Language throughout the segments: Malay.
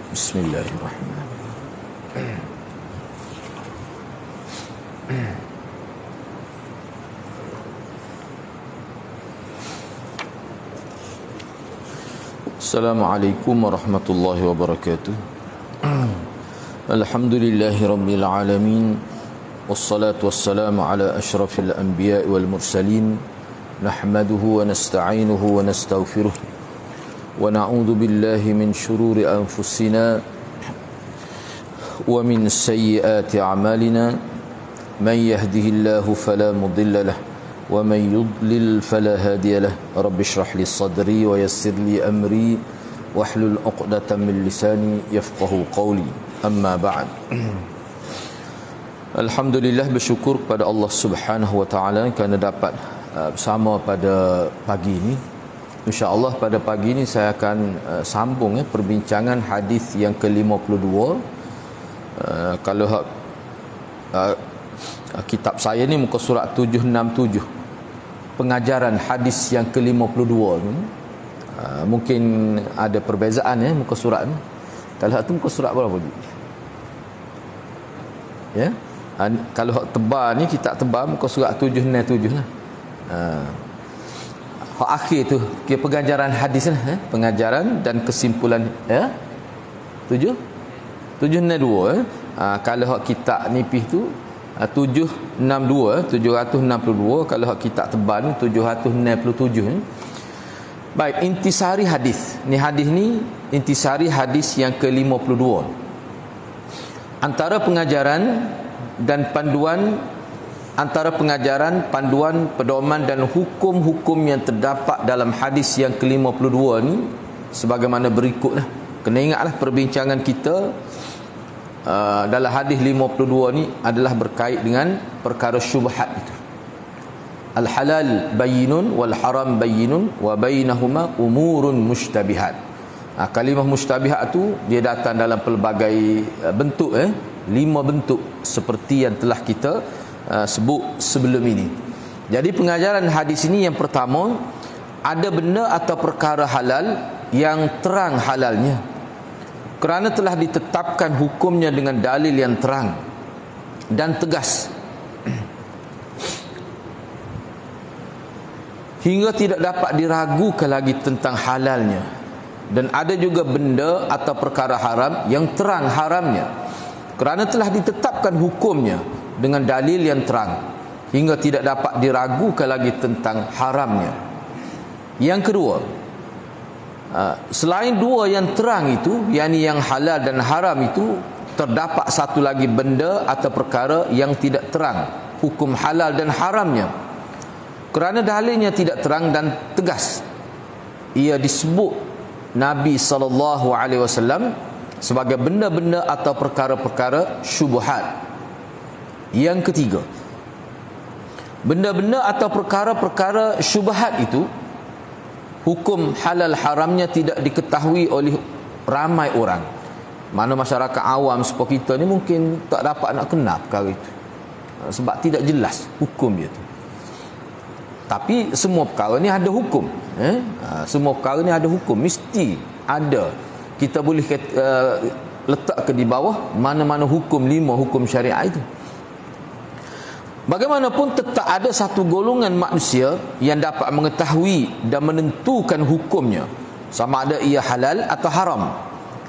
Bismillahirrahmanirrahim. Assalamualaikum warahmatullahi wabarakatuh. Alhamdulillahi rabbil alamin. Wassalatu wassalamu ala asyrafil anbiya'i wal mursalin. Nahmaduhu wa nasta'inuhu wa nastaghfiruh. Wa na'udzu billahi min shururi anfusina wa min sayyiati a'malina. Man yahdihillahu fala mudilla lahu wa man yudlil fala hadiya lahu. Rabbi shrah li sadri wa yassir li amri wahlul 'uqdatam min lisani yafqahu qawli. Amma ba'd. Alhamdulillah, bersyukur kepada Allah Subhanahu wa taala kerana dapat bersama pada pagi ini. Insya-Allah pada pagi ini saya akan sambung perbincangan hadis yang ke-52. Kalau kitab saya ni muka surat 767. Pengajaran hadis yang ke-52 ni mungkin ada perbezaan muka surat ni. Kalau tu muka surat berapa ni? Ya. Kalau hak tebal ni, kitab tebal muka surat 767 lah. Hak akhir tu kira pengajaran hadis lah, pengajaran dan kesimpulan 762. Kalau hak kitab nipis tu 762. Kalau hak kitab tebal ni 767. Baik, intisari hadis. Ni hadis ni intisari hadis yang ke-52. Antara pengajaran dan panduan, pedoman dan hukum-hukum yang terdapat dalam hadis yang ke-52 ni sebagaimana berikutlah. Kena ingatlah perbincangan kita dalam hadis 52 ni adalah berkait dengan perkara syubhat itu. Al-halal bayyinun wal haram bayyinun wa bainahuma umurun mushtabihat. Kalimah mushtabihat tu dia datang dalam pelbagai bentuk, 5 bentuk seperti yang telah kita sebut sebelum ini. Jadi pengajaran hadis ini yang pertama, ada benda atau perkara halal yang terang halalnya kerana telah ditetapkan hukumnya dengan dalil yang terang dan tegas, hingga tidak dapat diragukan lagi tentang halalnya. Dan ada juga benda atau perkara haram yang terang haramnya kerana telah ditetapkan hukumnya dengan dalil yang terang, hingga tidak dapat diragukan lagi tentang haramnya. Yang kedua, selain dua yang terang itu, yakni yang halal dan haram itu, terdapat satu lagi benda atau perkara yang tidak terang hukum halal dan haramnya kerana dalilnya tidak terang dan tegas. Ia disebut Nabi SAW sebagai benda-benda atau perkara-perkara syubhat. Yang ketiga, benda-benda atau perkara-perkara syubhat itu hukum halal haramnya tidak diketahui oleh ramai orang. Mana masyarakat awam seperti kita ni mungkin tak dapat nak kenal perkara itu, sebab tidak jelas hukum dia tu. Tapi semua perkara ni ada hukum. Semua perkara ni ada hukum, mesti ada. Kita boleh letak ke di bawah mana-mana hukum, 5 hukum syariat itu. Bagaimanapun tetap ada satu golongan manusia yang dapat mengetahui dan menentukan hukumnya, sama ada ia halal atau haram.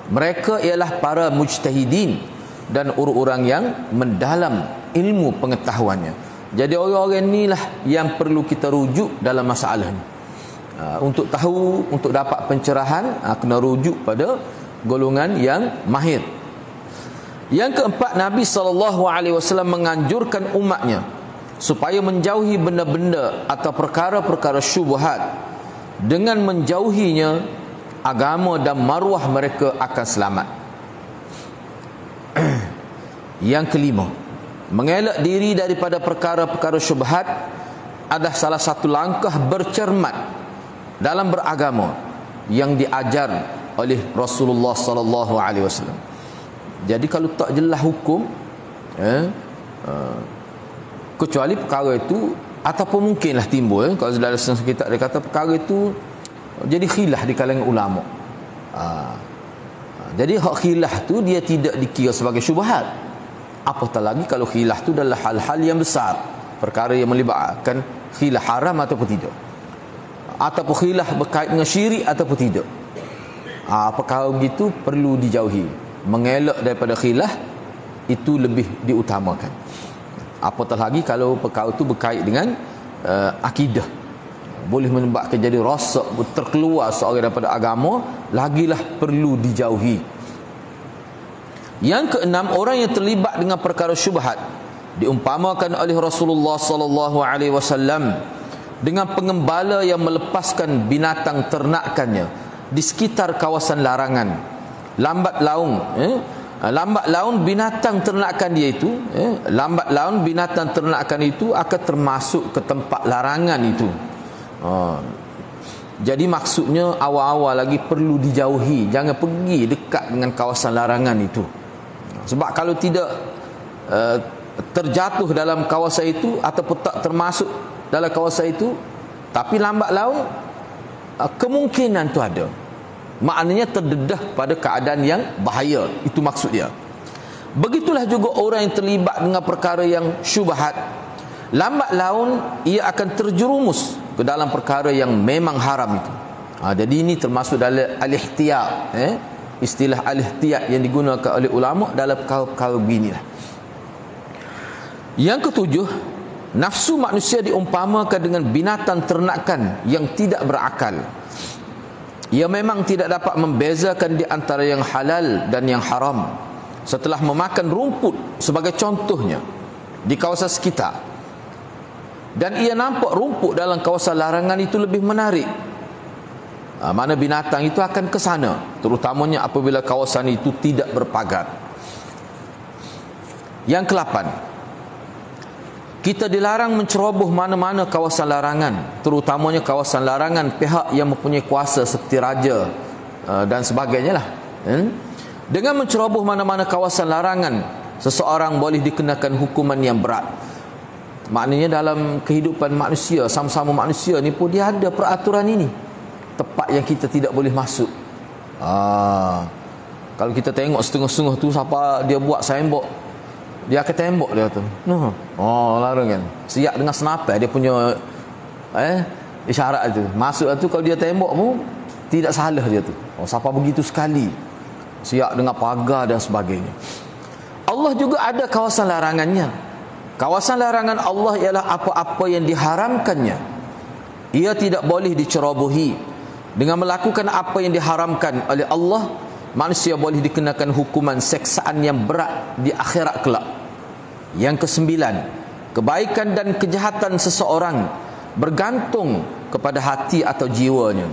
Mereka ialah para mujtahidin dan orang-orang yang mendalam ilmu pengetahuannya. Jadi orang-orang inilah yang perlu kita rujuk dalam masalah ni. Untuk tahu, untuk dapat pencerahan, kena rujuk pada golongan yang mahir. Yang keempat, Nabi SAW menganjurkan umatnya supaya menjauhi benda-benda atau perkara-perkara syubhat. Dengan menjauhinya, agama dan maruah mereka akan selamat. Yang kelima, mengelak diri daripada perkara-perkara syubhat adalah salah satu langkah bercermat dalam beragama yang diajar oleh Rasulullah SAW. Jadi kalau tak jelas hukum, kecuali perkara itu, ataupun mungkinlah timbul, kalau dalam kita dia kata perkara itu jadi khilaf di kalangan ulama. Jadi hak khilaf tu dia tidak dikira sebagai syubhat. Apatah lagi kalau khilaf tu adalah hal-hal yang besar, perkara yang melibatkan khilaf haram ataupun tidak, ataupun khilaf berkait dengan syirik ataupun tidak. Perkara begitu perlu dijauhi. Mengelak daripada khilaf itu lebih diutamakan. Apatah lagi kalau perkara itu berkait dengan akidah, boleh menyebabkan jadi rosak, terkeluar seorang daripada agama, lagilah perlu dijauhi. Yang keenam, orang yang terlibat dengan perkara syubhat diumpamakan oleh Rasulullah sallallahu alaihi wasallam dengan pengembala yang melepaskan binatang ternakannya di sekitar kawasan larangan. Lambat laun binatang ternakan dia itu, lambat laun binatang ternakan itu akan termasuk ke tempat larangan itu. Jadi maksudnya awal-awal lagi perlu dijauhi, jangan pergi dekat dengan kawasan larangan itu. Sebab kalau tidak terjatuh dalam kawasan itu ataupun tak termasuk dalam kawasan itu, tapi lambat laun kemungkinan tu ada. Maknanya terdedah pada keadaan yang bahaya. Itu maksud dia. Begitulah juga orang yang terlibat dengan perkara yang syubhat. Lambat laun ia akan terjerumus ke dalam perkara yang memang haram itu. Jadi ini termasuk dalam al-ihtiyat. Istilah al-ihtiyat yang digunakan oleh ulama dalam perkara beginilah. Yang ketujuh, nafsu manusia diumpamakan dengan binatang ternakan yang tidak berakal. Ia memang tidak dapat membezakan di antara yang halal dan yang haram. Setelah memakan rumput sebagai contohnya di kawasan sekitar, dan ia nampak rumput dalam kawasan larangan itu lebih menarik, mana binatang itu akan ke sana, terutamanya apabila kawasan itu tidak berpagar. Yang ke-8, kita dilarang menceroboh mana-mana kawasan larangan, terutamanya kawasan larangan pihak yang mempunyai kuasa seperti raja dan sebagainya lah. Dengan menceroboh mana-mana kawasan larangan, seseorang boleh dikenakan hukuman yang berat. Maknanya dalam kehidupan manusia, sama-sama manusia ni pun dia ada peraturan ini, tempat yang kita tidak boleh masuk. Kalau kita tengok setengah-setengah tu, siapa dia buat signboard, dia akan tembok dia tu. Larang kan. Siap dengan senapai dia punya isyarat tu. Masuk tu, kalau dia tembok pun tidak salah dia tu. Siapa begitu sekali. Siap dengan pagar dan sebagainya. Allah juga ada kawasan larangannya. Kawasan larangan Allah ialah apa-apa yang diharamkannya. Ia tidak boleh dicerobohi. Dengan melakukan apa yang diharamkan oleh Allah, manusia boleh dikenakan hukuman seksaan yang berat di akhirat kelak. Yang ke-9, kebaikan dan kejahatan seseorang bergantung kepada hati atau jiwanya.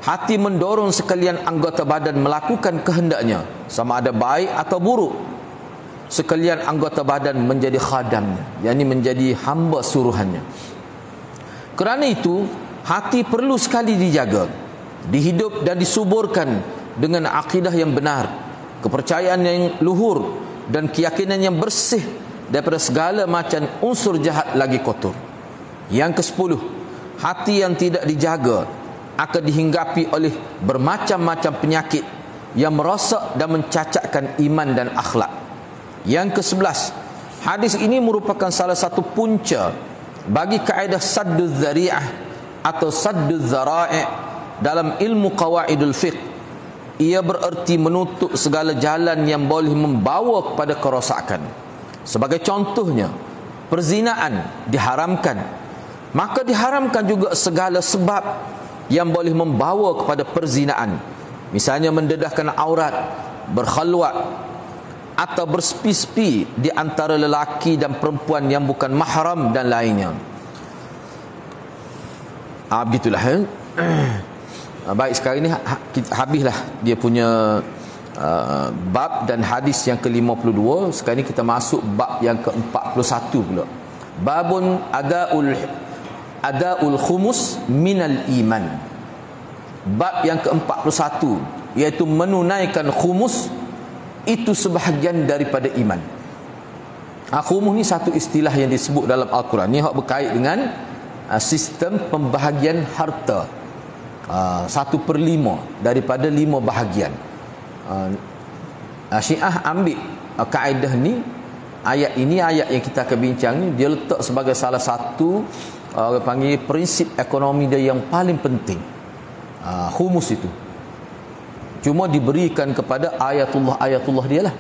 Hati mendorong sekalian anggota badan melakukan kehendaknya, sama ada baik atau buruk. Sekalian anggota badan menjadi khadamnya, yakni menjadi hamba suruhannya. Kerana itu, hati perlu sekali dijaga, dihidup dan disuburkan dengan akidah yang benar, kepercayaan yang luhur, dan keyakinan yang bersih daripada segala macam unsur jahat lagi kotor. Yang ke-10, hati yang tidak dijaga akan dihinggapi oleh bermacam-macam penyakit yang merosak dan mencacatkan iman dan akhlak. Yang ke-11, hadis ini merupakan salah satu punca bagi kaedah sadduz zari'ah atau sadduz zara'i' dalam ilmu qawaidul fiqh. Ia bererti menutup segala jalan yang boleh membawa kepada kerosakan. Sebagai contohnya, perzinaan diharamkan, maka diharamkan juga segala sebab yang boleh membawa kepada perzinaan. Misalnya mendedahkan aurat, berkhalwat, atau berspi-spi di antara lelaki dan perempuan yang bukan mahram dan lainnya. Begitulah. Baik, sekarang ini habislah dia punya bab dan hadis yang ke-52. Sekarang ini kita masuk bab yang ke-41 pula. Babun adaul khumus minal iman. Bab yang ke-41, iaitu menunaikan khumus itu sebahagian daripada iman. Khumus ni satu istilah yang disebut dalam Al-Quran. Ini hak berkait dengan sistem pembahagian harta. 1/5 daripada 5 bahagian. Syiah ambil kaedah ni, ayat ini, ayat yang kita akan bincang ni, dia letak sebagai salah satu orang panggil prinsip ekonomi dia yang paling penting. Khumus itu cuma diberikan kepada ayatullah dia lah,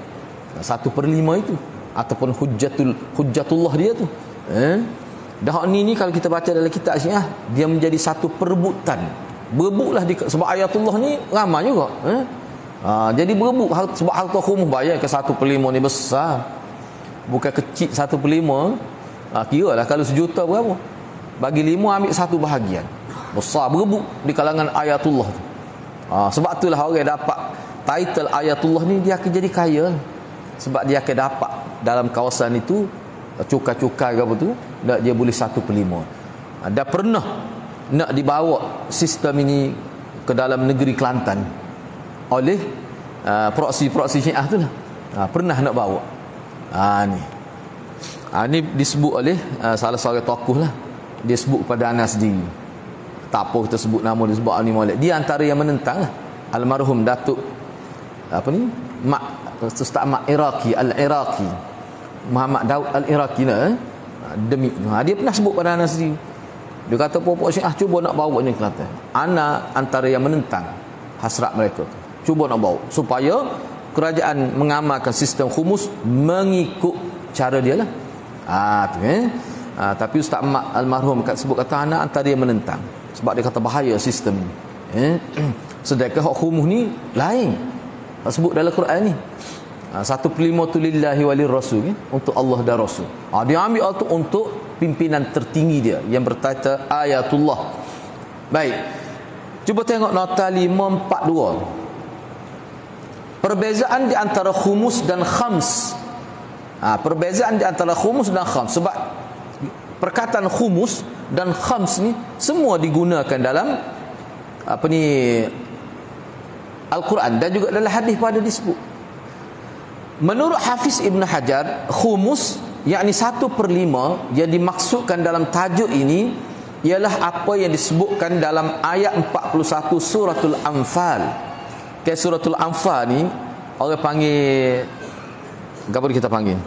1/5 itu, ataupun hujjatullah dia tu. Dah ni kalau kita baca dalam kitab Syiah, dia menjadi satu perebutan. Berebutlah sebab ayatullah ni ramai juga. Jadi berebut sebab harta khumus. Bayar ke 1/5 ni besar, bukan kecil. 1/5 kira lah kalau 1 juta berapa, bagi 5 ambil 1 bahagian, besar, berebut di kalangan ayatullah tu. Sebab itulah orang dapat title ayatullah ni, dia akan jadi kaya, sebab dia akan dapat dalam kawasan itu cukai-cukai ke apa tu, dia boleh 1/5. Dah pernah nak dibawa sistem ini ke dalam negeri Kelantan oleh proksi Syiah tu lah. Pernah nak bawa. Ni disebut oleh salah seorang tokoh lah. Dia sebut kepada anak sendiri. Tak apa kita sebut nama dia, sebab ni molek. Dia antara yang menentang lah. Almarhum Datuk Ustaz Mak Iraqi, Al-Iraqi, Muhammad Daud Al-Iraqi demi dia pernah sebut pada anak sendiri. Dia kata pokok Syiah cuba nak bawa ni ke Kelantan. Anak antara yang menentang hasrat mereka tu. Cuba nak bawa supaya kerajaan mengamalkan sistem khumus mengikut cara dia lah. Tapi Ustaz Mak almarhum sebut kata anak antara yang menentang, sebab dia kata bahaya sistem ni. Sedangkan hak khumus ni lain. Sebut dalam Quran ni 1/5 tu lillahi walir rasul, untuk Allah dan Rasul. Dia ambil tu untuk pimpinan tertinggi dia yang berkata ayatullah. Baik, cuba tengok nota 542. Perbezaan di antara khumus dan khams. Perbezaan di antara khumus dan khams, sebab perkataan khumus dan khams ni semua digunakan dalam Al-Quran dan juga dalam hadis pada disebut. Menurut Hafiz Ibn Hajar, khumus yakni 1/5 yang dimaksudkan dalam tajuk ini ialah apa yang disebutkan dalam ayat 41 suratul Anfal. Suratul Anfal ni orang panggil, apa kita panggil,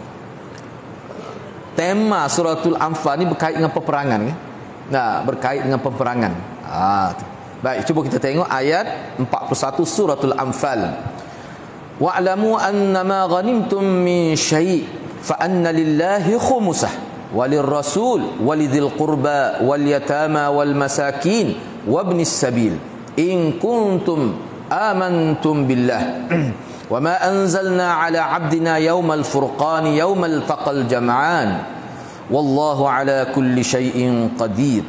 tema suratul Anfal ni berkait dengan peperangan berkait dengan peperangan. Baik, cuba kita tengok ayat 41 suratul Anfal. Wa'lamu annama ghanimtum min syai' fa anna lillahi khumusah walirrasul walidhil qurba wal yatama wal masakin wabnis sabil in kuntum amantum billah wa ma anzalna ala abdina yawmal furqani yawmal taqal jam'an wallahu ala kulli syai'in qadir.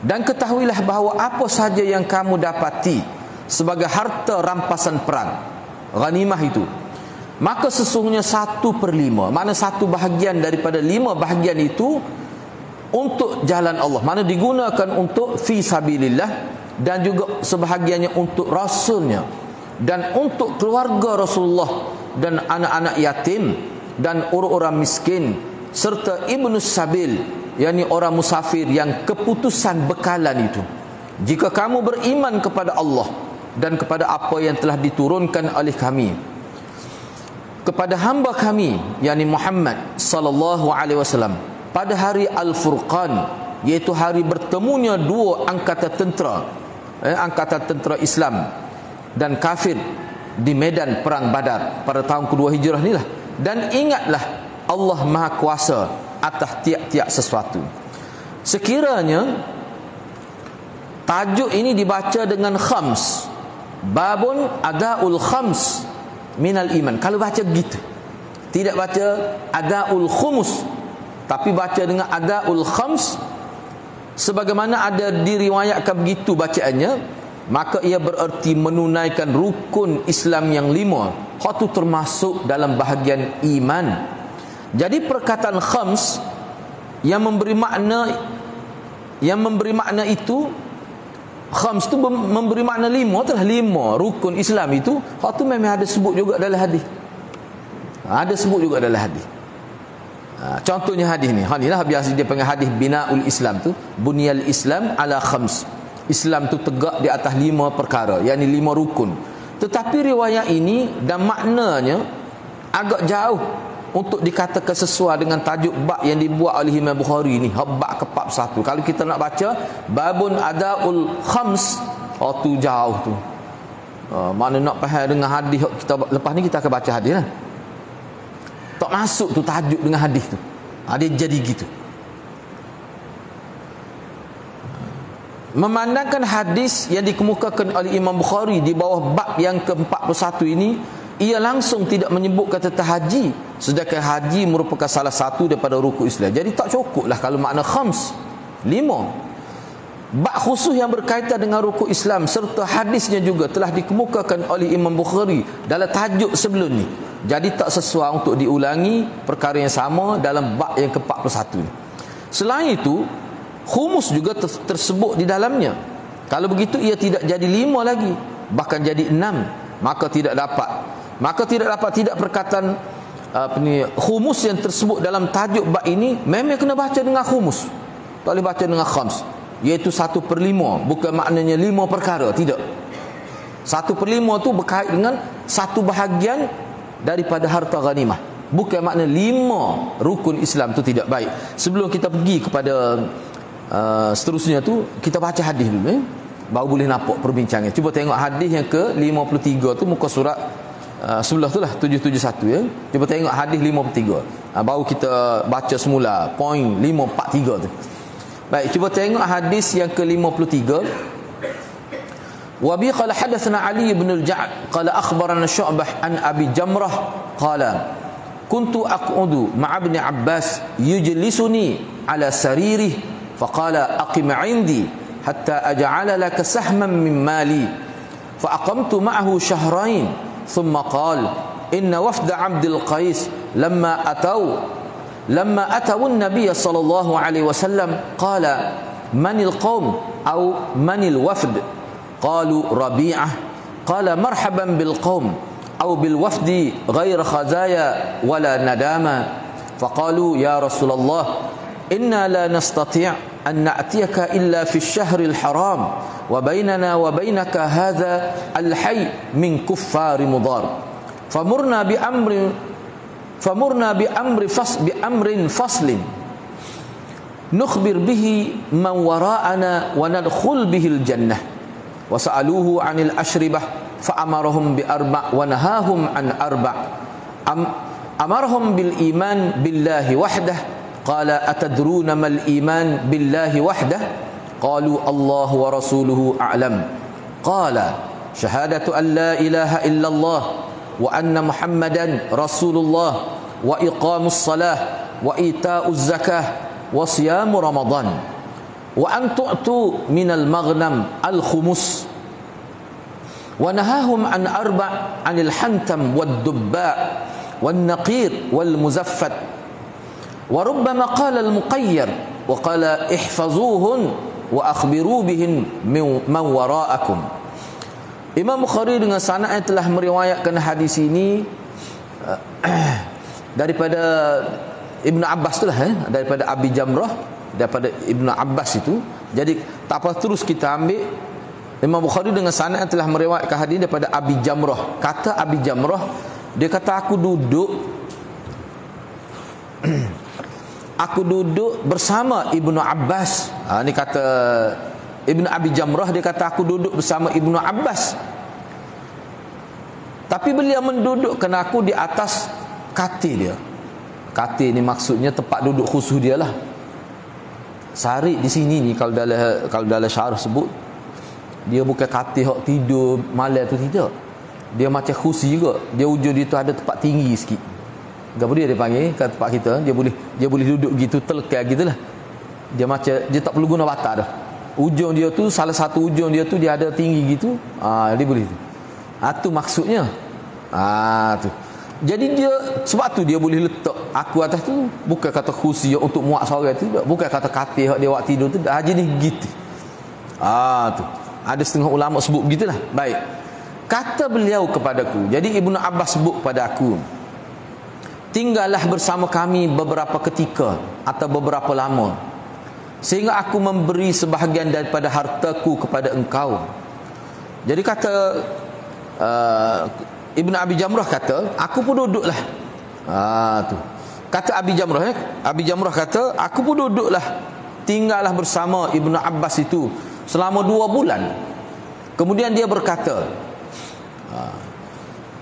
Dan ketahuilah bahawa apa sahaja yang kamu dapati sebagai harta rampasan perang, ghanimah itu, maka sesungguhnya 1/5, mana 1 bahagian daripada 5 bahagian itu untuk jalan Allah, mana digunakan untuk fi sabilillah, dan juga sebahagiannya untuk Rasulnya dan untuk keluarga Rasulullah dan anak-anak yatim dan orang-orang miskin serta ibnus sabil, yakni orang musafir yang keputusan bekalan itu. Jika kamu beriman kepada Allah dan kepada apa yang telah diturunkan oleh kami kepada hamba kami, yakni Muhammad sallallahu alaihi wasallam, pada hari Al-Furqan, iaitu hari bertemunya 2 angkatan tentera Islam dan kafir di medan perang Badar pada tahun kedua Hijrah ni lah. Dan ingatlah Allah Maha Kuasa atas tiap-tiap sesuatu. Sekiranya tajuk ini dibaca dengan khams, babun adaul khams minal iman, kalau baca gitu, tidak baca adaul khumus, tapi baca dengan adaul khams, sebagaimana ada diriwayatkan begitu bacaannya, maka ia bererti menunaikan rukun Islam yang 5. Hak itu termasuk dalam bahagian iman. Jadi perkataan khams yang memberi makna itu, khams itu memberi makna 5, itulah 5 rukun Islam itu. Hak itu memang ada sebut juga dalam hadis. Ada sebut juga dalam hadis. Contohnya hadis ni. Inilah biasa dia panggil hadis binaul Islam tu, bunyal Islam ala khams. Islam tu tegak di atas 5 perkara, yakni 5 rukun. Tetapi riwayat ini dan maknanya agak jauh untuk dikatakan sesuai dengan tajuk bab yang dibuat oleh Imam Bukhari ni, bab ke bab 1. Kalau kita nak baca babun adaul khams, tu jauh tu. Mana nak faham dengan hadis kita lepas ni, kita akan baca hadis lah. Tak masuk tu tajuk dengan hadis tu. Dia jadi gitu. Memandangkan hadis yang dikemukakan oleh Imam Bukhari di bawah bab yang ke-41 ini, ia langsung tidak menyebutkan tentang haji, sedangkan haji merupakan salah satu daripada rukun Islam. Jadi tak cukup lah kalau makna khams, 5. Bab khusus yang berkaitan dengan rukun Islam serta hadisnya juga telah dikemukakan oleh Imam Bukhari dalam tajuk sebelum ni. Jadi tak sesuai untuk diulangi perkara yang sama dalam bab yang ke-41 ni. Selain itu, khumus juga tersebut di dalamnya. Kalau begitu ia tidak jadi 5 lagi, bahkan jadi 6. Maka tidak dapat perkataan khumus yang tersebut dalam tajuk bab ini memang kena baca dengan khumus. Tak boleh baca dengan khams, iaitu 1/5. Bukan maknanya 5 perkara, tidak. 1/5 tu berkait dengan satu bahagian daripada harta ghanimah. Bukan makna 5 rukun Islam tu tidak baik. Sebelum kita pergi kepada seterusnya tu, kita baca hadis dulu, baru boleh nampak perbincangan. Cuba tengok hadis yang ke-53 tu, muka surat sebelah tu lah, 771 ya. Cuba tengok hadis 53. Baru kita baca semula poin 543 tu. Baik, cuba tengok hadis yang ke-53. Wa bi qala hadatsana Ali ibn al-Ja'd qala akhbarana Syu'bah an Abi Jamrah qala kuntu aq'udu ma'a ibn Abbas yujlisuni ala saririhi فقال أقم عندي حتى أجعل لك سهما من مالي فأقمت معه شهرين ثم قال إن وفد عبد القيس لما أتوا النبي صلى الله عليه وسلم قال من القوم أو من الوفد قالوا ربيعة قال مرحبا بالقوم أو بالوفد غير خزايا ولا ندامة فقالوا يا رسول الله إنا لا نستطيع أن نأتيك إلا في الشهر الحرام وبيننا وبينك هذا الحي من كفار مضار فمرنا بأمر فصل نخبر به من وراءنا وندخل به الجنة وسألوه عن الأشربة فأمرهم ب4 ونهاهم عن 4 أمرهم بالإيمان بالله وحده قال أتدرون ما الإيمان بالله وحده قالوا الله ورسوله أعلم قال شهادة أن لا إله إلا الله وأن محمدا رسول الله وإقام الصلاة وإيتاء الزكاة وصيام رمضان وأن تؤتوا من المغنم الخمس ونهاهم عن 4 عن الحنتم والدباء والنقير والمزفت وربما قال المقير وقال احفظوهن وأخبروا بهن من وراءكم. Imam Bukhari dengan sanad yang telah meriwayatkan hadis ini daripada Ibnu Abbas itulah, daripada Abi Jamrah, daripada Ibnu Abbas itu. Jadi tak apa, terus kita ambil Imam Bukhari dengan sanad yang telah meriwayatkan hadis daripada Abi Jamrah. Kata Abi Jamrah, dia kata aku duduk bersama Ibnu Abbas. Ini kata Ibnu Abi Jamrah, dia kata aku duduk bersama Ibnu Abbas. Tapi beliau mendudukkan aku di atas katil dia. Katil ni maksudnya tempat duduk khusus dia lah. Sarik di sini ni kalau dalam syarah sebut, dia bukan katil hak tidur malam tu, tidak. Dia macam kursi juga. Dia ujung dia tu ada tempat tinggi sikit. Gapo dia panggil kat tempat kita, dia boleh duduk gitu, terlekat gitulah. Dia macam dia tak perlu guna batak dah. Ujung dia tu, salah satu ujung dia tu dia ada tinggi gitu. Dia boleh tu. Tu maksudnya. Tu. Jadi dia, sebab tu dia boleh letak aku atas tu, bukan kata kursi untuk muak seorang tu, bukan kata katil dia waktu tidur tu, jenis gitu. Tu. Ada setengah ulama sebut begitulah. Baik. Kata beliau kepadaku. Jadi Ibnu Abbas sebut kepada aku, tinggallah bersama kami beberapa ketika atau beberapa lama, sehingga aku memberi sebahagian daripada hartaku kepada engkau. Jadi kata Ibnu Abi Jamrah kata, aku pun duduklah. Tu. Kata Abi Jamrah, Abi Jamrah kata, aku pun duduklah, tinggallah bersama Ibnu Abbas itu selama 2 bulan. Kemudian dia berkata,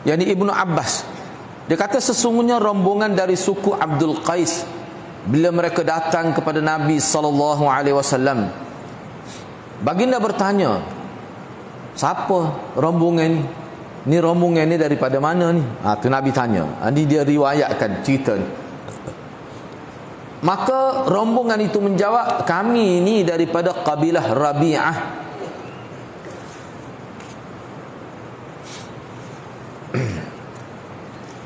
yakni Ibnu Abbas, dia kata sesungguhnya rombongan dari suku Abdul Qais bila mereka datang kepada Nabi SAW, baginda bertanya, siapa rombongan ni? Ni rombongan ni daripada mana ni? Tu Nabi tanya. Ini dia riwayatkan cerita ni. Maka rombongan itu menjawab, kami ni daripada kabilah Rabi'ah.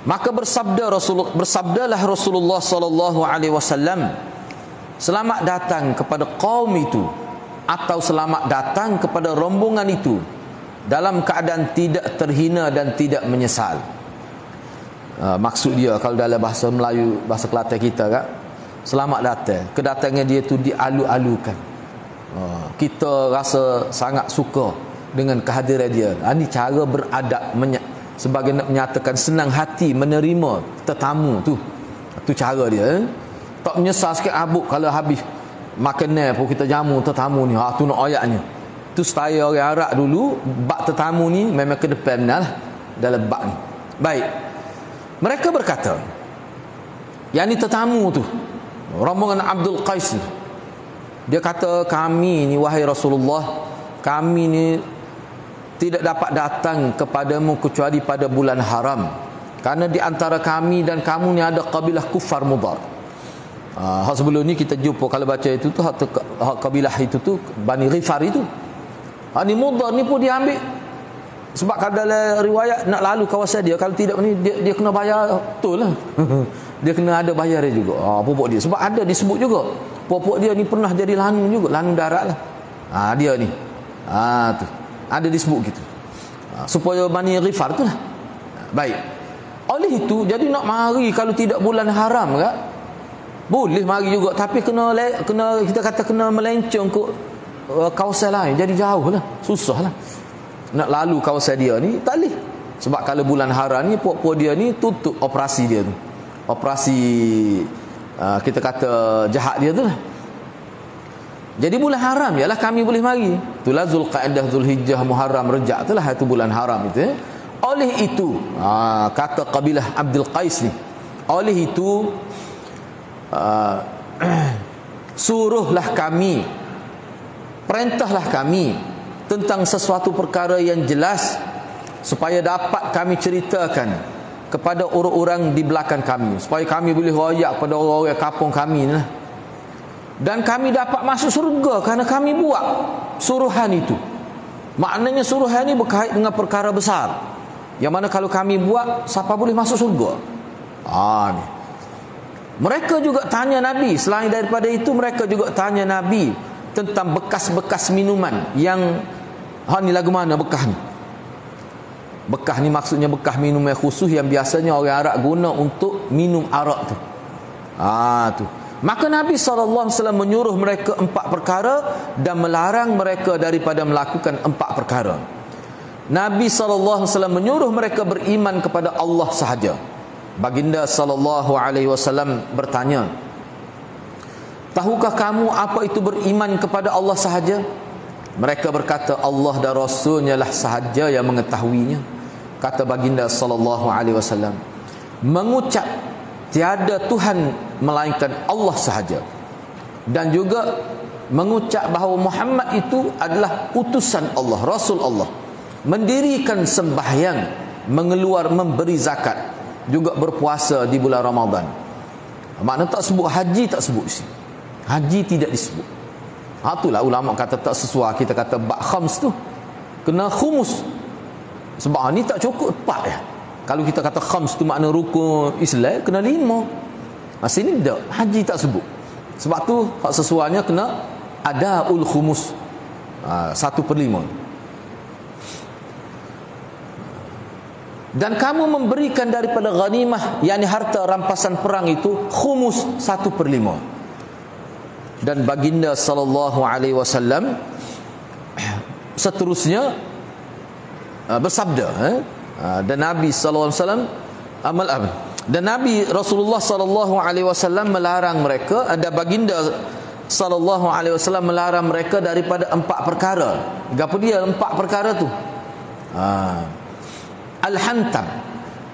Maka bersabdalah Rasulullah sallallahu alaihi wasallam, selamat datang kepada kaum itu, atau selamat datang kepada rombongan itu dalam keadaan tidak terhina dan tidak menyesal. Maksud dia kalau dalam bahasa Melayu, bahasa Kelantan kita kan, selamat datang, kedatangan dia tu dialu-alukan. Kita rasa sangat suka dengan kehadiran dia. Ini cara beradab, sebagai nak menyatakan senang hati menerima tetamu tu. Tu cara dia. Tak menyesal sikit abuk kalau habis makanan pun kita jamu tetamu ni. Tu nak ayatnya. Tu style orang Arab dulu, bab tetamu ni memang ke depan lah dalam bab ni. Baik. Mereka berkata, yang ni tetamu tu, rombongan Abdul Qais ni, dia kata, kami ni wahai Rasulullah, kami ni tidak dapat datang kepadamu kecuali pada bulan haram, kerana di antara kami dan kamu ni ada kabilah kufar Mudar. Hak sebelum ni kita jumpa kalau baca itu tu, hak kabilah itu tu Bani Ghifar itu. Ni Mudar ni pun dia ambil, sebab kalau dalam riwayat nak lalu kawasan dia, kalau tidak ni dia kena bayar betul lah. Dia kena ada bayar dia juga. Pokok dia, sebab ada disebut juga pokok dia ni pernah jadi lanung juga, lanung darat lah. Dia ni tu ada disebut gitu, supaya Bani Ghifar tu lah. Baik. Oleh itu, jadi nak mari kalau tidak bulan haram kan, boleh mari juga, tapi kena kita kata kena melencong ke kawasan lain, jadi jauh lah, susah lah nak lalu kawasan dia ni, tak boleh. Sebab kalau bulan haram ni puak-puak dia ni tutup operasi dia tu, operasi kita kata jahat dia tu lah. Jadi bulan haram ialah kami boleh mari. Itulah Zulqa'dah, Zulhijjah, Muharram, Rejab, itulah itu bulan haram itu. Oleh itu, kata kabilah Abdul Qais ni, oleh itu suruhlah kami, perintahlah kami tentang sesuatu perkara yang jelas, supaya dapat kami ceritakan kepada orang-orang di belakang kami, supaya kami boleh royak kepada orang-orang kampung kami ni lah. Dan kami dapat masuk surga kerana kami buat suruhan itu. Maknanya suruhan ini berkait dengan perkara besar, yang mana kalau kami buat, siapa boleh masuk surga. Ni. Mereka juga tanya Nabi. Selain daripada itu, mereka juga tanya Nabi tentang bekas-bekas minuman yang ni lagu mana bekas ni? Bekas ni maksudnya bekas minuman khusus yang biasanya orang Arab guna untuk minum arak tu. Tu. Maka Nabi SAW menyuruh mereka 4 perkara dan melarang mereka daripada melakukan 4 perkara. Nabi SAW menyuruh mereka beriman kepada Allah sahaja. Baginda SAW bertanya, tahukah kamu apa itu beriman kepada Allah sahaja? Mereka berkata, Allah dan Rasulnya lah sahaja yang mengetahuinya. Kata baginda SAW, mengucap tiada Tuhan melainkan Allah sahaja, dan juga mengucap bahawa Muhammad itu adalah utusan Allah, Rasul Allah, mendirikan sembahyang, mengeluar memberi zakat, juga berpuasa di bulan Ramadan. Makna tak sebut haji, tak sebut sini. Haji tidak disebut. Itulah ulama kata tak sesuai. Kita kata bab khams tu kena khumus, sebab ni tak cukup 4 ya. Kalau kita kata khams tu makna rukun Islam, kena 5. Sini tak, haji tak sebut. Sebab tu hak sesuainya kena adaul khumus, 1/5. Dan kamu memberikan daripada ghanimah, yakni harta rampasan perang itu, khumus 1/5. Dan baginda sallallahu alaihi wasallam seterusnya bersabda, dan Nabi sallallahu alaihi wasallam dan Nabi Rasulullah sallallahu alaihi wasallam melarang mereka, ada baginda sallallahu alaihi wasallam melarang mereka daripada 4 perkara. Gapo dia 4 perkara tu? Al-hantam.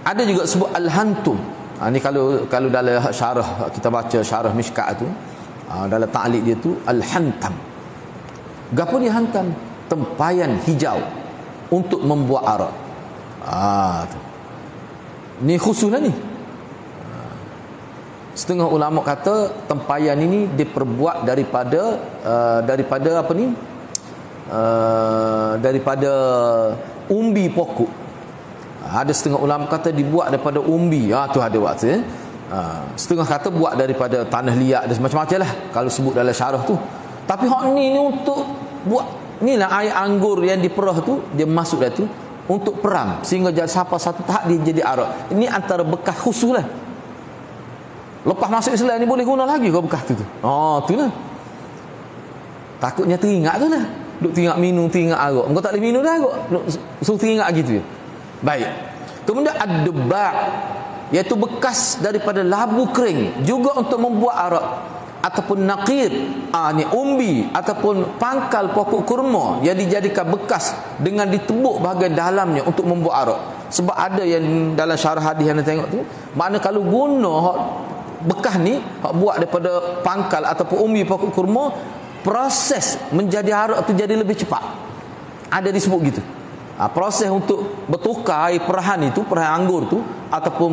Ada juga sebut al-hantum. Ni kalau dalam syarah kita baca syarah Mishkat tu, dalam ta'liq dia tu al-hantam. Gapo dia hantam? Tempayan hijau untuk membuat arak. Tu. Ni khususlah ni. Setengah ulama kata tempayan ini diperbuat daripada apa ni? Daripada umbi pokok. Ada setengah ulama kata dibuat daripada umbi. Tu ada waktu. Setengah kata buat daripada tanah liat dan macam-macam lah kalau sebut dalam syarah tu. Tapi hak ni untuk buat, inilah air anggur yang diperah tu, dia masuk dah tu untuk peram sehingga sampai satu tahap dia jadi arak. Ini antara bekas khusus lah. Lepas masuk Islam ni boleh guna lagi ke bekas tu? Tu lah. Takutnya teringat tu lah. Duk teringat minum, teringat arak. Engkau tak boleh minum dah arak. Suruh teringat gitu. Baik. Kemudian ad-dubba', iaitu bekas daripada labu kering juga untuk membuat arak, ataupun naqir, ni umbi ataupun pangkal pokok kurma yang dijadikan bekas dengan ditebuk bahagian dalamnya untuk membuat arak. Sebab ada yang dalam syarah hadis yang tengok tu, makna kalau guna bekas ni buat daripada pangkal ataupun umbi pokok kurma, proses menjadi arak tu jadi lebih cepat. Ada disebut gitu. Proses untuk bertukar air perahan itu, perahan anggur tu ataupun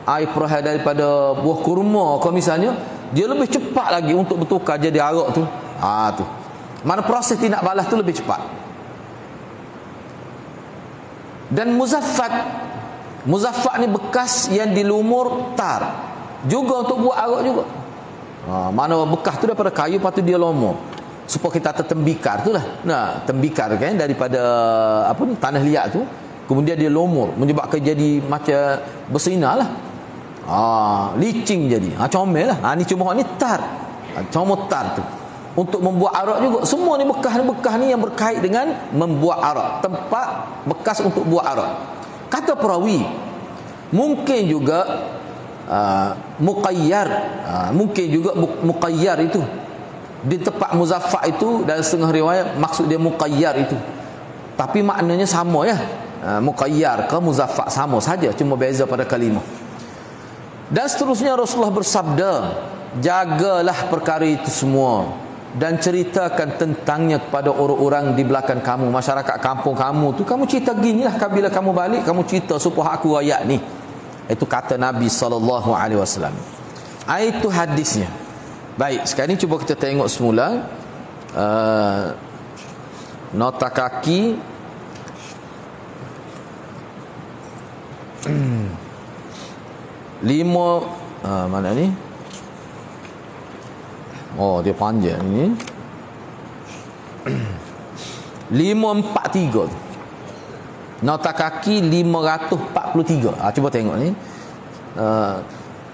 air perahan daripada buah kurma kalau misalnya, dia lebih cepat lagi untuk bertukar jadi arak tu. Tu. Mana proses tindak balas tu lebih cepat. Dan muzaffat ni bekas yang dilumur tar, juga untuk buat arak juga. Mana bekas tu daripada kayu, lepas tu dia lumur supaya kita tembikar tu lah. Tembikar kan daripada apa ni, tanah liat tu, kemudian dia lumur menyebabkan jadi macam bersinar lah. Licin jadi. Comel lah. Ni cuma ni tar. Comel tar tu untuk membuat arak juga. Semua ni bekas ni yang berkait dengan membuat arak. Tempat bekas untuk buat arak. Kata perawi, mungkin juga muqayyar. Mungkin juga muqayyar itu di tempat muzaffat itu, dalam setengah riwayat maksud dia muqayyar itu, tapi maknanya sama ya. Muqayyar ke muzaffat sama saja, cuma beza pada kalimah. Dan seterusnya Rasulullah bersabda, jagalah perkara itu semua dan ceritakan tentangnya kepada orang-orang di belakang kamu, masyarakat kampung kamu tu. Kamu cerita ginilah, bila kamu balik kamu cerita supaya aku ayat ni. Itu kata Nabi SAW. Itu hadisnya. Baik, sekarang ni cuba kita tengok semula nota kaki lima, mana ni? Dia panjang ni. 543. Nota kaki 543. Cuba tengok ni.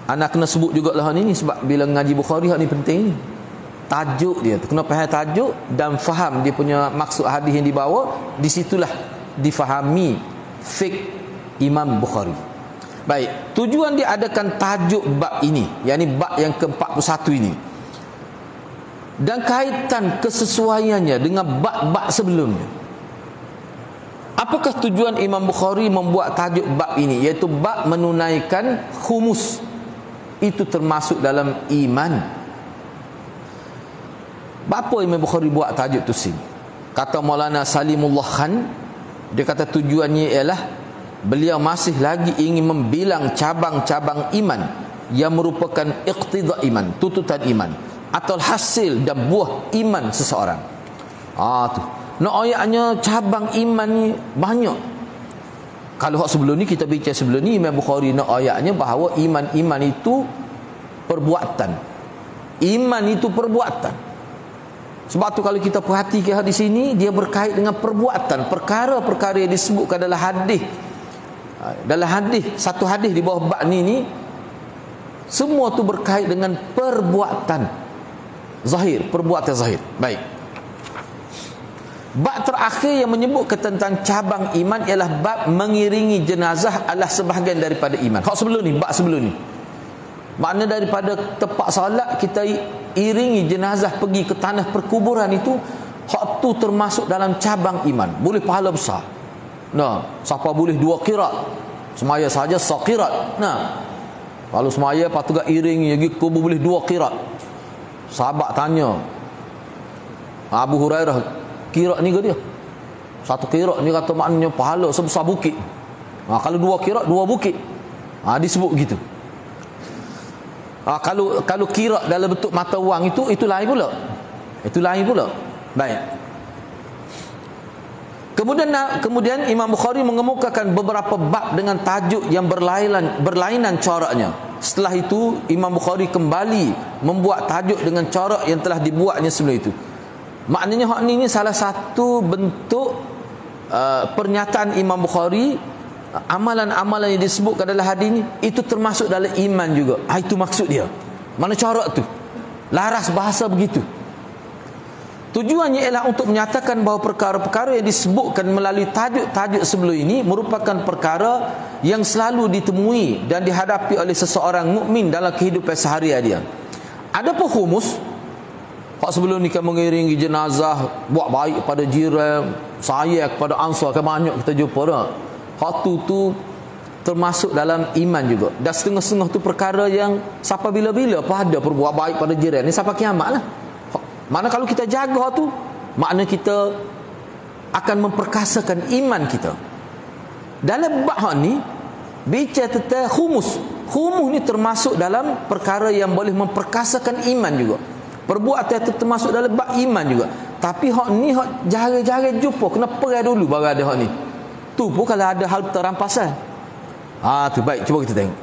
Anak kena sebut jugalah ni sebab bila ngaji Bukhari ni penting ni. Tajuk dia tu kena faham tajuk dan faham dia punya maksud hadis yang dibawa. Di situlah difahami fiqh Imam Bukhari. Baik, tujuan dia adakan tajuk bab ini, yakni bab yang ke-41 ini, dan kaitan kesesuaiannya dengan bab-bab sebelumnya. Apakah tujuan Imam Bukhari membuat tajuk bab ini, iaitu bab menunaikan khumus? Itu termasuk dalam iman. Apa Imam Bukhari buat tajuk tu sini? Kata Maulana Salimullah Khan, dia kata tujuannya ialah beliau masih lagi ingin membilang cabang-cabang iman yang merupakan iqtida iman, tuntutan iman, atau hasil dan buah iman seseorang. Tu. Ayatnya cabang iman ni banyak. Kalau hak sebelum ni kita bincang sebelum ni, Imam Bukhari ayatnya bahawa iman itu perbuatan. Iman itu perbuatan. Sebab tu kalau kita perhatikan di sini, dia berkait dengan perbuatan, perkara-perkara yang disebutkan dalam hadis. Dalam hadis, satu hadis di bawah bab ni semua tu berkait dengan perbuatan zahir, perbuatan zahir. Baik. Bab terakhir yang menyebut tentang cabang iman ialah bab mengiringi jenazah adalah sebahagian daripada iman. Hak sebelum ni, bab sebelum ni. Makna daripada tempat solat kita iringi jenazah pergi ke tanah perkuburan itu, hak tu termasuk dalam cabang iman. Boleh pahala besar. Nah, siapa boleh 2 qirat? Semaya saja saqirat. Nah, kalau semaya patut iringi pergi kubur boleh 2 qirat. Sahabat tanya Abu Hurairah, qirat ni ke dia? 1 qirat ni kata maknanya pahala sebesar bukit. Kalau 2 qirat 2 bukit. Disebut gitu. Kalau qirat dalam bentuk mata wang itu lain pula. Itu lain pula. Baik. Kemudian Imam Bukhari mengemukakan beberapa bab dengan tajuk yang berlainan coraknya. Setelah itu Imam Bukhari kembali membuat tajuk dengan corak yang telah dibuatnya sebelum itu. Maknanya hak ni salah satu bentuk pernyataan Imam Bukhari, amalan-amalan yang disebutkan dalam hadis ni itu termasuk dalam iman juga. Itu maksud dia. Mana corak tu? Laras bahasa begitu. Tujuannya ialah untuk menyatakan bahawa perkara-perkara yang disebutkan melalui tajuk-tajuk sebelum ini merupakan perkara yang selalu ditemui dan dihadapi oleh seseorang mukmin dalam kehidupan seharian dia. Adapun khumus, hak sebelum ni kan mengiringi jenazah, buat baik pada jiran, sayang kepada ansar, kan banyak kita jumpa dah. Hak tu termasuk dalam iman juga. Dan setengah-setengah tu perkara yang siapa bila-bila pada perbuat baik pada jiran ni sampai kiamat lah. Mana kalau kita jaga tu, makna kita akan memperkasakan iman kita. Dalam bab ni bicara tentang khumus. Khumus ni termasuk dalam perkara yang boleh memperkasakan iman juga. Perbuatan itu termasuk dalam bab iman juga. Tapi hak ni hak jarang-jarang jumpa, kena perai dulu baru ada hak ni. Tu pun kalau ada hal terampasan. Tu baik, cuba kita tengok.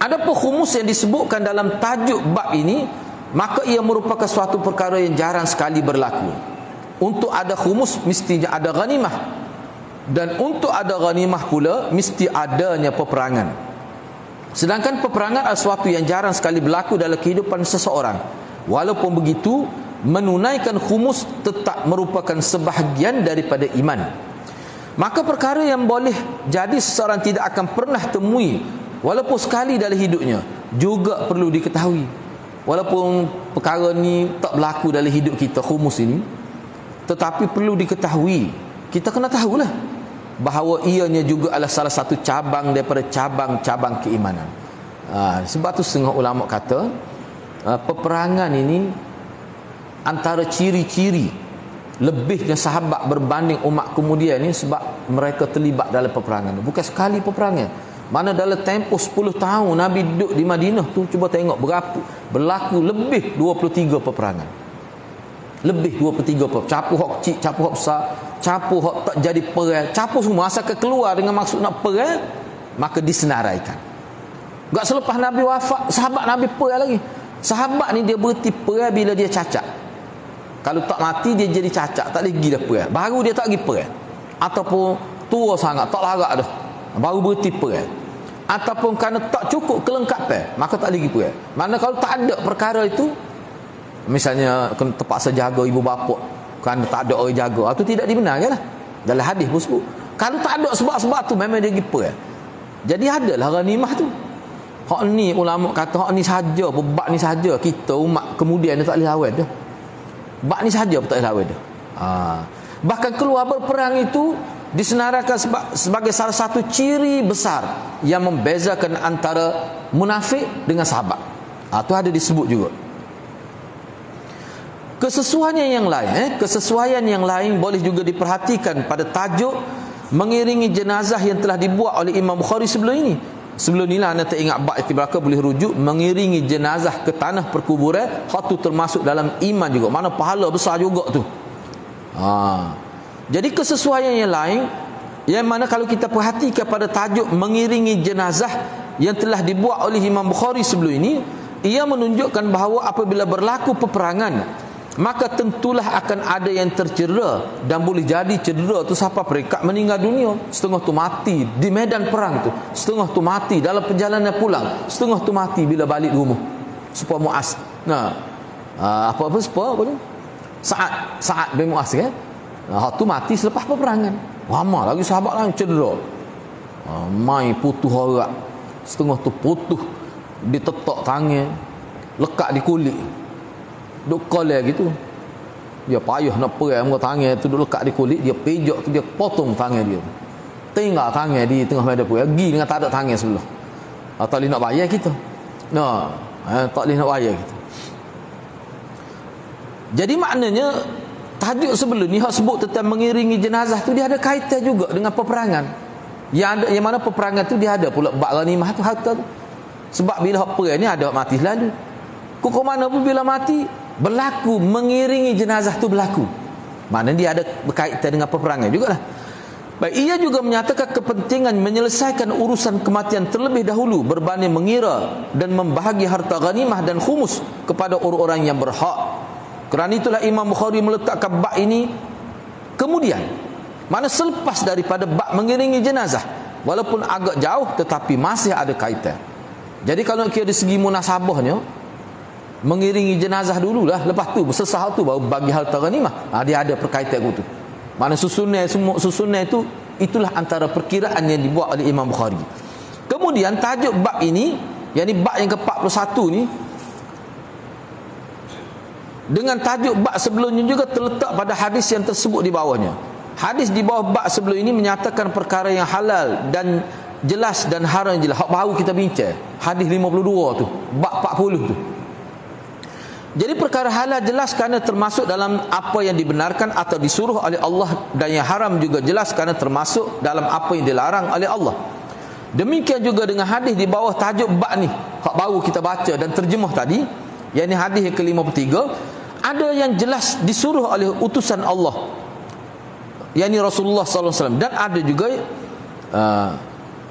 Adapun khumus yang disebutkan dalam tajuk bab ini, maka ia merupakan suatu perkara yang jarang sekali berlaku. Untuk ada khumus mestinya ada ghanimah, dan untuk ada ghanimah pula mesti adanya peperangan. Sedangkan peperangan adalah sesuatu yang jarang sekali berlaku dalam kehidupan seseorang. Walaupun begitu, menunaikan khumus tetap merupakan sebahagian daripada iman. Maka perkara yang boleh jadi seseorang tidak akan pernah temui walaupun sekali dalam hidupnya juga perlu diketahui. Walaupun perkara ni tak berlaku dalam hidup kita, khumus ini, tetapi perlu diketahui. Kita kena tahulah bahawa ianya juga adalah salah satu cabang daripada cabang-cabang keimanan. Sebab tu setengah ulama kata peperangan ini antara ciri-ciri lebihnya sahabat berbanding umat kemudian ni sebab mereka terlibat dalam peperangan. Bukan sekali peperangan. Mana dalam tempoh 10 tahun Nabi duduk di Madinah tu, cuba tengok berlaku lebih 23 peperangan. Lebih 23 peperangan. Capu hak kecil, capu hak besar, capu hak tak jadi perang, capu semua asalkan keluar dengan maksud nak perang, maka disenaraikan. Enggak selepas Nabi wafat, sahabat Nabi perang lagi. Sahabat ni dia berhenti perang bila dia cacat. Kalau tak mati dia jadi cacat, tak lagi dah perang. Baru dia tak pergi perang. Ataupun tua sangat, tak larat dah, baru berhenti perang. Ataupun kerana tak cukup kelengkapan, maka tak lagi perang. Mana kalau tak ada perkara itu, misalnya terpaksa jaga ibu bapa kerana tak ada orang jaga, itu tidak dibenarkan lah. Dalam hadis pun sebut, kalau tak ada sebab-sebab tu memang dia pergi perang. Jadi adalah ghanimah tu. Hak ni ulama kata hak ni saja, bab ni saja kita umat kemudian dia tak boleh lawan dah. Bab ni saja pun tak boleh lawan dah. Bahkan keluar berperang itu disenaraikan sebagai salah satu ciri besar yang membezakan antara munafik dengan sahabat. Itu ada disebut juga. Kesesuaian yang lain boleh juga diperhatikan pada tajuk mengiringi jenazah yang telah dibuat oleh Imam Bukhari sebelum ini. Sebelum inilah anda tak ingat bab itibaka boleh rujuk mengiringi jenazah ke tanah perkuburan. Hak tu termasuk dalam iman juga. Mana pahala besar juga tu. Jadi kesesuaian yang lain, yang mana kalau kita perhatikan pada tajuk mengiringi jenazah yang telah dibuat oleh Imam Bukhari sebelum ini, ia menunjukkan bahawa apabila berlaku peperangan, maka tentulah akan ada yang tercedera, dan boleh jadi cedera tu sampai peringkat meninggal dunia. Setengah tu mati di medan perang tu, setengah tu mati dalam perjalanan pulang, setengah tu mati bila balik rumah. Supaya Muaz. Apa ni? Sa'ad bin Mu'az kan. Tu mati selepas peperangan. Lama lagi sahabat lain cedera. Mai putus horak. Setengah tu putus, ditetak tangan, lekat di kulit. Duk koleh gitu. Dia payah nak perang muka tangan tu, duk lekat di kulit, dia pejak tu, dia potong tangan dia. Tinggal tangan di tengah medan perang, pergi dengan tak ada tangan sebelah. Tak boleh nak bayar kita. Tak boleh nak bayar kita. Jadi maknanya tajuk sebelum ni hak sebut tentang mengiringi jenazah tu, dia ada kaitan juga dengan peperangan. Yang mana peperangan tu dia ada pula bab ghanimah tu, harta tu. Sebab bila hak perang ni ada mati selalu. Kok mana pun bila mati berlaku mengiringi jenazah tu berlaku. Maknanya dia ada berkaitan dengan peperangan jugalah. Baik, ia juga menyatakan kepentingan menyelesaikan urusan kematian terlebih dahulu berbanding mengira dan membahagi harta ghanimah dan khumus kepada orang-orang yang berhak. Kerana itulah Imam Bukhari meletakkan bab ini kemudian, mana selepas daripada bab mengiringi jenazah, walaupun agak jauh tetapi masih ada kaitan. Jadi kalau kira dari segi munasabahnya, mengiringi jenazah dululah, lepas tu sesah tu baru bagi harta ghanimah. Dia ada perkaitan tu. Mana susunan itu, itulah antara perkiraan yang dibuat oleh Imam Bukhari. Kemudian tajuk bab ini, yakni bab yang ke-41 ni, dengan tajuk bab sebelumnya juga terletak pada hadis yang tersebut di bawahnya. Hadis di bawah bab sebelum ini menyatakan perkara yang halal dan jelas dan haram jelas. Hak baru kita bincang, hadis 52 tu, bab 40 tu. Jadi perkara halal jelas kerana termasuk dalam apa yang dibenarkan atau disuruh oleh Allah, dan yang haram juga jelas kerana termasuk dalam apa yang dilarang oleh Allah. Demikian juga dengan hadis di bawah tajuk bab ni, hak baru kita baca dan terjemah tadi, yakni hadis yang ke-53, ada yang jelas disuruh oleh utusan Allah, yakni Rasulullah sallallahu alaihi wasallam, dan ada juga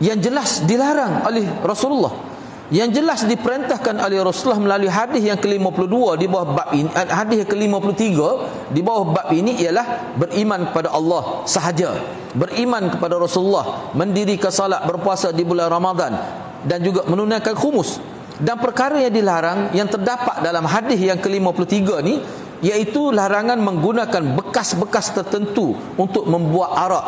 yang jelas dilarang oleh Rasulullah. Yang jelas diperintahkan oleh Rasulullah melalui hadis yang ke-52 di bawah bab ini, hadis yang ke-53 di bawah bab ini ialah beriman kepada Allah sahaja, beriman kepada Rasulullah, mendirikan salat, berpuasa di bulan Ramadan, dan juga menunaikan khumus. Dan perkara yang dilarang yang terdapat dalam hadis yang ke-53 ni, iaitu larangan menggunakan bekas-bekas tertentu untuk membuat arak.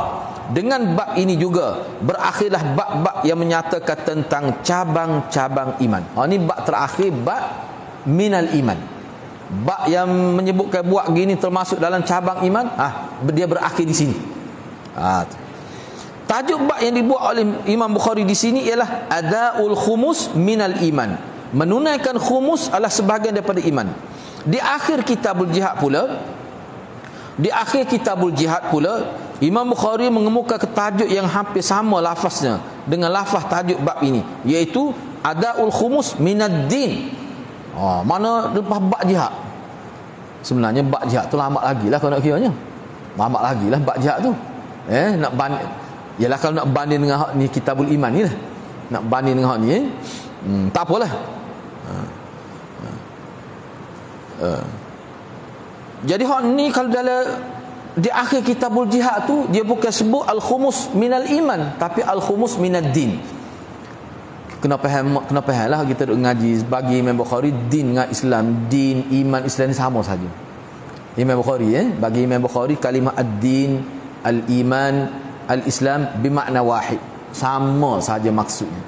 Dengan bab ini juga berakhirlah bab-bab yang menyatakan tentang cabang-cabang iman. Ini bab terakhir, bab minal iman. Bab yang menyebutkan buat gini termasuk dalam cabang iman, dia berakhir di sini. Tajuk bab yang dibuat oleh Imam Bukhari di sini ialah adaul khumus minal iman. Menunaikan khumus adalah sebahagian daripada iman. Di akhir kitabul jihad pula, Imam Bukhari mengemuka tajuk yang hampir sama lafaznya dengan lafaz tajuk bab ini, iaitu adaul khumus minad din. Mana lepas bab jihad. Sebenarnya bab jihad tu lama lagi lah kalau nak kiranya. Lama lagi lah bab jihad tu. Nak banding, yalah kalau nak banding dengan hak ni kitabul iman ni lah. Nak banding dengan hak ni, tak apalah. Jadi hak ni kalau dalam di akhir kitabul jihad tu, dia bukan sebut al-khumus minal iman, tapi al-khumus minad din. Kenapa lah kita duk ngaji bagi Imam Bukhari, din dengan Islam, din, iman, Islam ni sama saja. Imam Bukhari bagi Imam Bukhari kalimah ad-din, al-iman, al-Islam bermakna wahid, sama saja maksudnya.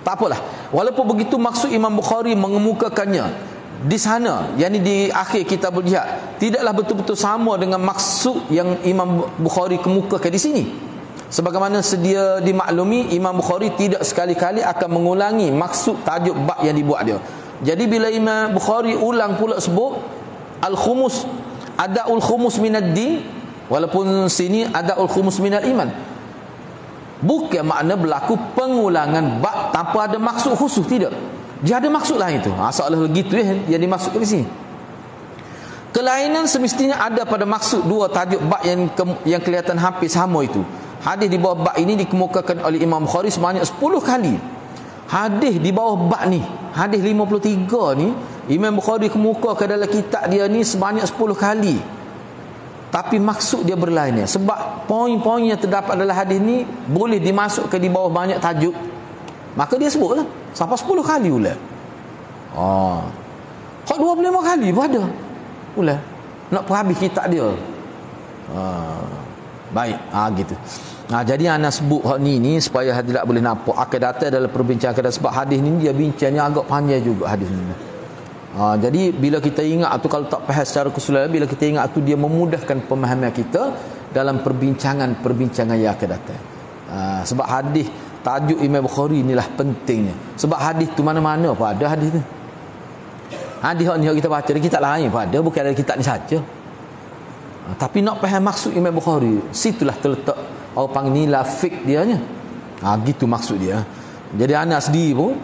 Tak apalah, walaupun begitu maksud Imam Bukhari mengemukakannya di sana, yakni di akhir kitabul jihad, tidaklah betul-betul sama dengan maksud yang Imam Bukhari kemukakan di sini. Sebagaimana sedia dimaklumi, Imam Bukhari tidak sekali-kali akan mengulangi maksud tajuk bab yang dibuat dia. Jadi bila Imam Bukhari ulang pula sebut al-khumus, adaul khumus minad din, walaupun sini adaul khumus minal iman, bukan makna berlaku pengulangan bab tanpa ada maksud khusus, tidak. Dia ada maksud lain itu. Soalan begitu yang dimaksudkan di sini. Kelainan semestinya ada pada maksud dua tajuk bab yang kelihatan hampir sama itu. Hadis di bawah bab ini dikemukakan oleh Imam Bukhari sebanyak 10 kali. Hadis di bawah bab ni, hadis 53 ni, Imam Bukhari kemukakan dalam kitab dia ni sebanyak 10 kali. Tapi maksud dia berlainnya. Sebab poin-poin yang terdapat dalam hadis ni boleh dimasukkan di bawah banyak tajuk, maka dia sebutlah sampai 10 kali ulang. Hak 25 kali pun ada ulang. nak habis kitab dia. Baik, gitu. Jadi ana sebut hak ni supaya hadirat boleh nampak akidah adalah perbincangan akidah, sebab hadis ni dia bincangnya agak panjang juga hadis ni. Jadi bila kita ingat tu, kalau tak faham secara keseluruhan, bila kita ingat tu dia memudahkan pemahaman kita dalam perbincangan yang akan datang. Sebab hadis tajuk Imam Bukhari inilah pentingnya. Sebab hadis tu mana-mana pun ada hadis tu. Hadis yang kita baca di kitab lain pun ada, bukan ada kitab ni saja. Tapi nak faham maksud Imam Bukhari, situlah terletak orang panggil nilai fik dia nya. Gitu maksud dia. Jadi Anas sendiri pun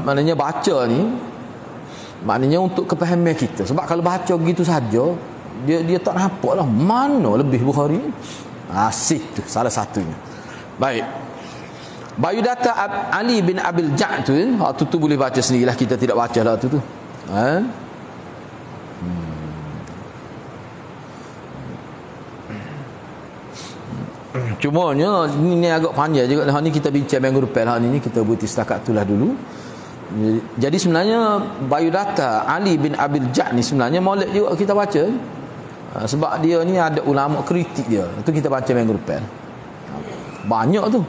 maknanya baca ni maknanya untuk kepahaman kita. Sebab kalau baca gitu saja, dia tak nampak lah mana lebih Bukhari. Situ salah satunya. Baik. Biodata Ali bin Abil Ja' tu boleh baca sendirilah, kita tidak baca lah tu. Cumanya ni agak panjang juga lah, ni kita bincang minggu depan lah, ni kita buat setakat itulah dulu. Jadi sebenarnya biodata Ali bin Abil Ja' ni sebenarnya molek juga kita baca. Sebab dia ni ada ulama kritik dia. Itu kita baca minggu depan. Banyak tu.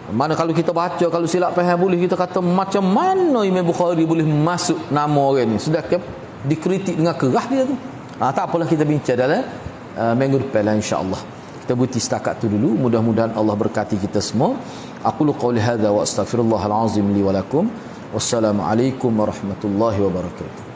Mana kalau kita baca, kalau silap faham, boleh kita kata macam mana Imam Bukhari boleh masuk nama orang ni, sedangkan dikritik dengan keras dia tu. Tak apalah, kita bincang dalam minggu depan lah, insya-Allah. Kita berhenti setakat tu dulu. Mudah-mudahan Allah berkati kita semua. Aqulu qawli hadza wa astaghfirullahal azim li wa lakum. Wassalamualaikum warahmatullahi wabarakatuh.